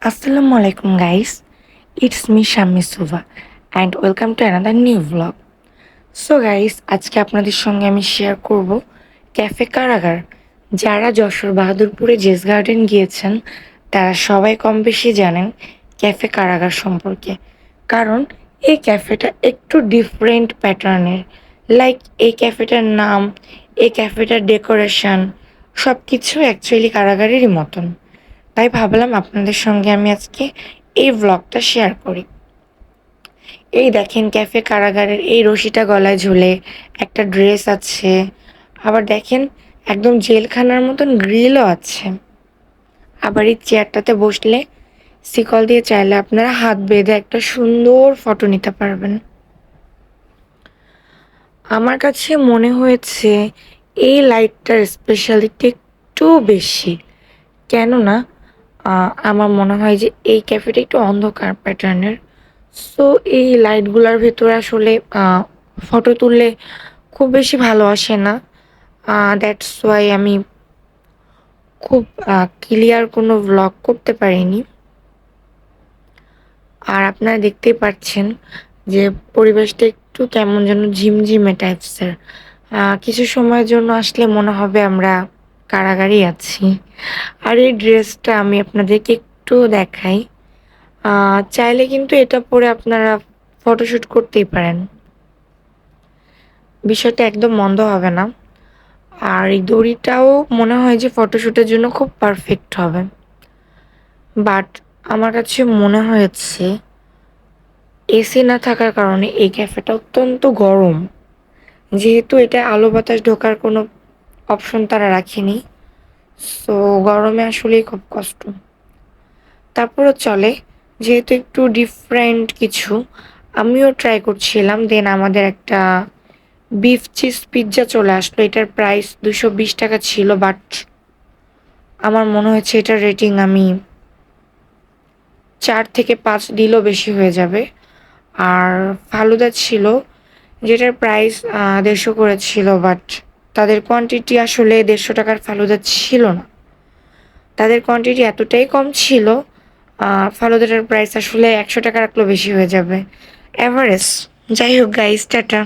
Assalamu alaikum guys, it's me Shammi Suva and welcome to another new vlog. So guys, আজকে আপনাদের সঙ্গে আমি share করব cafe কারাগার। যারা যশোর বাহাদুরপুরে জেস গার্ডেন গিয়েছেন তারা সবাই কম বেশি জানেন ক্যাফে কারাগার সম্পর্কে। কারণ এই ক্যাফেটা একটু ডিফারেন্ট প্যাটার্নের। লাইক এই ক্যাফেটার নাম, এই ক্যাফেটার ডেকোরেশন সব কিছু অ্যাকচুয়ালি কারাগারেরই মতন। তাই ভাবলাম আপনাদের সঙ্গে আমি আজকে এই ব্লগটা শেয়ার করি। এই দেখেন ক্যাফে কারাগারের এই রশিটা গলায় ঝুলে একটা ড্রেস আছে। আবার দেখেন একদম জেলখানার মতন গ্রিলও আছে। আবার এই চেয়ারটাতে বসলে শিকল দিয়ে চাইলে আপনারা হাত বেঁধে একটা সুন্দর ফটো নিতে পারবেন। আমার কাছে মনে হয়েছে এই লাইটটার স্পেশালিটি একটু বেশি। কেননা আমার মনে হয় যে এই ক্যাফেটা একটু অন্ধকার প্যাটার্নের। সো এই লাইটগুলার ভেতরে আসলে ফটো তুললে খুব বেশি ভালো আসে না। দ্যাটস ওয়াই আমি খুব ক্লিয়ার কোনো ভ্লগ করতে পারিনি। আর আপনারা দেখতেই পাচ্ছেন যে পরিবেশটা একটু কেমন যেন ঝিমঝিমে টাইপসের। কিছু সময়ের জন্য আসলে মনে হবে আমরা কারাগারেই আছি। আর এই ড্রেসটা আমি আপনাদেরকে একটু দেখাই। চাইলে কিন্তু এটা পরে আপনারা ফটোশ্যুট করতেই পারেন। বিষয়টা একদম মন্দ হবে না। আর এই দড়িটাও মনে হয় যে ফটোশ্যুটের জন্য খুব পারফেক্ট হবে। বাট আমার কাছে মনে হয়েছে এসি না থাকার কারণে এই ক্যাফেটা অত্যন্ত গরম। যেহেতু এটা আলো বাতাস ঢোকার কোনো অপশন তারা রাখেনি, সো গরমে আসলেই খুব কষ্ট। তারপরও চলে, যেহেতু একটু ডিফারেন্ট কিছু আমিও ট্রাই করছিলাম। দেন আমাদের একটা বিফ চিজ পিৎজা চলে আসলো। এটার প্রাইস 220 টাকা ছিল, বাট আমার মনে হয়েছে এটার রেটিং আমি 4 থেকে 5 দিলেও বেশি হয়ে যাবে। আর ফালুদা ছিল, যেটার প্রাইস 150 করে ছিল, বাট তাদের কোয়ান্টিটি আসলে 150 টাকার ফালুদা ছিল না। তাদের কোয়ান্টিটি এতটাই কম ছিল, ফালুদাটার প্রাইস আসলে 100 টাকা রাখলেও বেশি হয়ে যাবে। এভারেজ যাই হোক গাইস, টাটা।